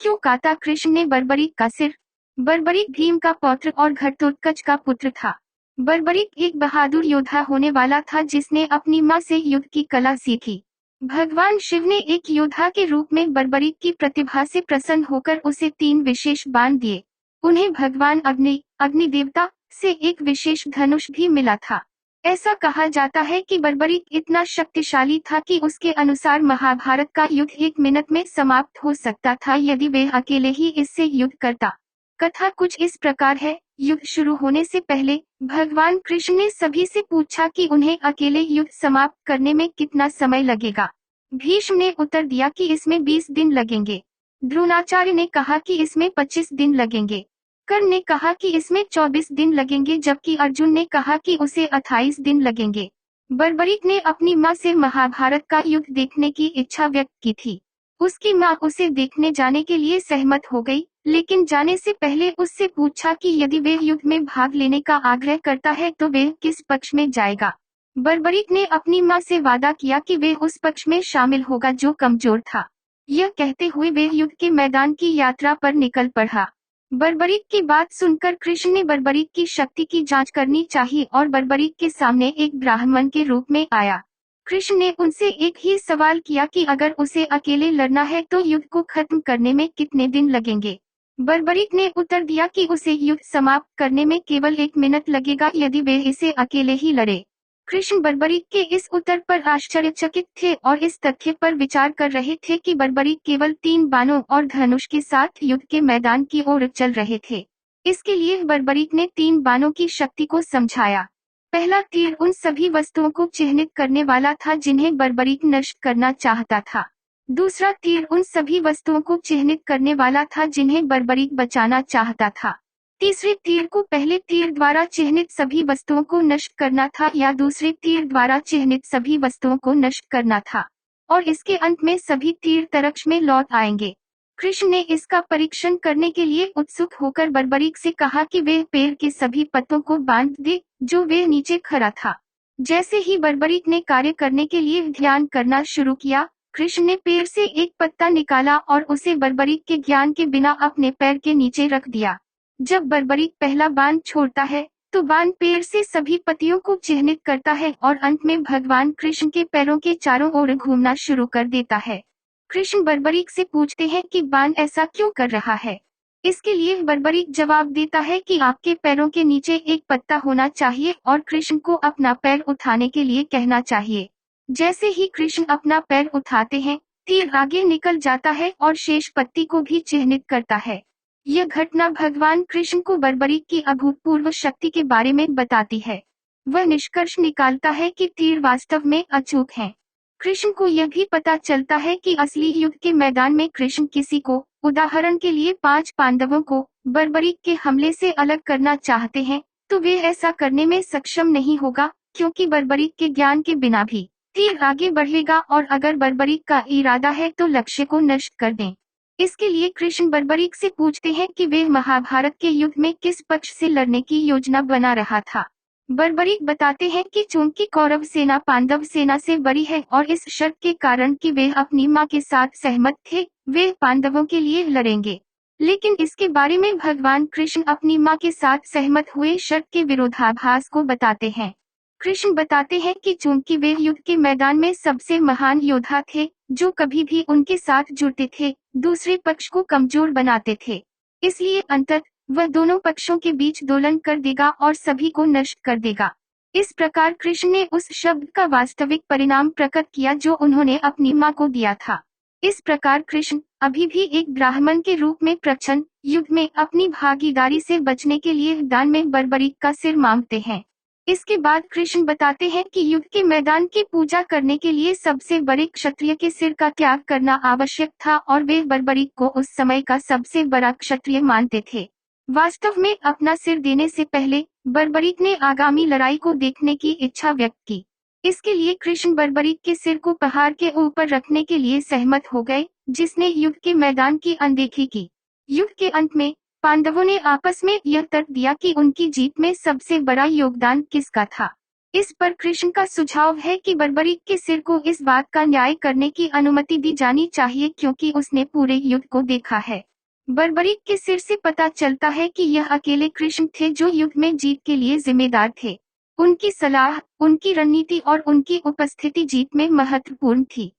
क्यों काटा कृष्ण ने बर्बरीक का सिर? बर्बरीक भीम का पौत्र और घटोत्कच का पुत्र था। बर्बरीक एक बहादुर योद्धा होने वाला था जिसने अपनी मां से युद्ध की कला सीखी। भगवान शिव ने एक योद्धा के रूप में बर्बरीक की प्रतिभा से प्रसन्न होकर उसे 3 विशेष बाण दिए। उन्हें भगवान अग्नि देवता से एक विशेष धनुष भी मिला था। ऐसा कहा जाता है कि बर्बरीक इतना शक्तिशाली था कि उसके अनुसार महाभारत का युद्ध 1 मिनट में समाप्त हो सकता था यदि वे अकेले ही इससे युद्ध करता। कथा कुछ इस प्रकार है। युद्ध शुरू होने से पहले भगवान कृष्ण ने सभी से पूछा कि उन्हें अकेले युद्ध समाप्त करने में कितना समय लगेगा। भीष्म ने उत्तर दिया कि इसमें 20 दिन लगेंगे। द्रोणाचार्य ने कहा कि इसमें 25 दिन लगेंगे। कर्ण ने कहा कि इसमें 24 दिन लगेंगे, जबकि अर्जुन ने कहा कि उसे 28 दिन लगेंगे। बर्बरीक ने अपनी मां से महाभारत का युद्ध देखने की इच्छा व्यक्त की थी। उसकी मां उसे देखने जाने के लिए सहमत हो गई, लेकिन जाने से पहले उससे पूछा कि यदि वे युद्ध में भाग लेने का आग्रह करता है तो वे किस पक्ष में जाएगा। बर्बरीक ने अपनी मां से वादा किया कि वे उस पक्ष में शामिल होगा जो कमजोर था। यह कहते हुए वे युद्ध के मैदान की यात्रा पर निकल पड़ा। बर्बरीक की बात सुनकर कृष्ण ने बर्बरीक की शक्ति की जांच करनी चाहिए और बर्बरीक के सामने एक ब्राह्मण के रूप में आया। कृष्ण ने उनसे एक ही सवाल किया कि अगर उसे अकेले लड़ना है तो युद्ध को खत्म करने में कितने दिन लगेंगे। बर्बरीक ने उत्तर दिया कि उसे युद्ध समाप्त करने में केवल 1 मिनट लगेगा यदि वे इसे अकेले ही लड़े। कृष्ण बर्बरीक के इस उत्तर पर आश्चर्यचकित थे और इस तथ्य पर विचार कर रहे थे कि बर्बरीक केवल 3 बाणों और धनुष के साथ युद्ध के मैदान की ओर चल रहे थे। इसके लिए बर्बरीक ने 3 बाणों की शक्ति को समझाया। पहला तीर उन सभी वस्तुओं को चिह्नित करने वाला था जिन्हें बर्बरीक नष्ट करना चाहता था। दूसरा तीर उन सभी वस्तुओं को चिह्नित करने वाला था जिन्हें बर्बरीक बचाना चाहता था। तीसरे तीर को पहले तीर द्वारा चिह्नित सभी वस्तुओं को नष्ट करना था या दूसरे तीर द्वारा चिह्नित सभी वस्तुओं को नष्ट करना था, और इसके अंत में सभी तीर तरक्ष में लौट आएंगे। कृष्ण ने इसका परीक्षण करने के लिए उत्सुक होकर बर्बरीक से कहा कि वे पेड़ के सभी पत्तों को बांध दे जो वे नीचे खड़ा था। जैसे ही बर्बरीक ने कार्य करने के लिए ध्यान करना शुरू किया, कृष्ण ने पेड़ से एक पत्ता निकाला और उसे बर्बरीक के ज्ञान के बिना अपने पैर के नीचे रख दिया। जब बर्बरीक पहला बाण छोड़ता है तो बाण पेड़ से सभी पत्तियों को चिह्नित करता है और अंत में भगवान कृष्ण के पैरों के चारों ओर घूमना शुरू कर देता है। कृष्ण बर्बरीक से पूछते हैं कि बाण ऐसा क्यों कर रहा है। इसके लिए बर्बरीक जवाब देता है कि आपके पैरों के नीचे एक पत्ता होना चाहिए और कृष्ण को अपना पैर उठाने के लिए कहना चाहिए। जैसे ही कृष्ण अपना पैर उठाते हैं, तीर आगे निकल जाता है और शेष पत्ती को भी चिह्नित करता है। यह घटना भगवान कृष्ण को बर्बरीक की अभूतपूर्व शक्ति के बारे में बताती है। वह निष्कर्ष निकालता है कि तीर वास्तव में अचूक हैं। कृष्ण को यह भी पता चलता है कि असली युद्ध के मैदान में कृष्ण किसी को, उदाहरण के लिए 5 पांडवों को, बर्बरीक के हमले से अलग करना चाहते हैं, तो वे ऐसा करने में सक्षम नहीं होगा, क्योंकि बर्बरीक के ज्ञान के बिना भी तीर आगे बढ़ेगा और अगर बर्बरीक का इरादा है तो लक्ष्य को नष्ट कर दें। इसके लिए कृष्ण बर्बरीक से पूछते हैं कि वे महाभारत के युद्ध में किस पक्ष से लड़ने की योजना बना रहा था। बर्बरीक बताते हैं कि चूंकि कौरव सेना पांडव सेना से बड़ी है और इस शर्त के कारण कि वे अपनी मां के साथ सहमत थे, वे पांडवों के लिए लड़ेंगे। लेकिन इसके बारे में भगवान कृष्ण अपनी मां के साथ सहमत हुए शर्त के विरोधाभास को बताते हैं। कृष्ण बताते हैं कि चूंकि वे युद्ध के मैदान में सबसे महान योद्धा थे, जो कभी भी उनके साथ जुड़ते थे, दूसरे पक्ष को कमजोर बनाते थे, इसलिए अंततः वह दोनों पक्षों के बीच दोलन कर देगा और सभी को नष्ट कर देगा। इस प्रकार कृष्ण ने उस शब्द का वास्तविक परिणाम प्रकट किया जो उन्होंने अपनी मां को दिया था। इस प्रकार कृष्ण अभी भी एक ब्राह्मण के रूप में प्रच्छन्न युद्ध में अपनी भागीदारी से बचने के लिए दान में बर्बरीक का सिर मांगते हैं। इसके बाद कृष्ण बताते हैं कि युद्ध के मैदान की पूजा करने के लिए सबसे बड़े क्षत्रिय के सिर का त्याग करना आवश्यक था और वे बर्बरीक को उस समय का सबसे बड़ा क्षत्रिय मानते थे। वास्तव में अपना सिर देने से पहले बर्बरीक ने आगामी लड़ाई को देखने की इच्छा व्यक्त की। इसके लिए कृष्ण बर्बरीक के सिर को पहाड़ के ऊपर रखने के लिए सहमत हो गए, जिसने युद्ध के मैदान की अनदेखी की। युद्ध के अंत में पांडवों ने आपस में यह तर्क दिया कि उनकी जीत में सबसे बड़ा योगदान किसका था। इस पर कृष्ण का सुझाव है कि बर्बरीक के सिर को इस बात का न्याय करने की अनुमति दी जानी चाहिए क्योंकि उसने पूरे युद्ध को देखा है। बर्बरीक के सिर से पता चलता है कि यह अकेले कृष्ण थे जो युद्ध में जीत के लिए जिम्मेदार थे। उनकी सलाह, उनकी रणनीति और उनकी उपस्थिति जीत में महत्वपूर्ण थी।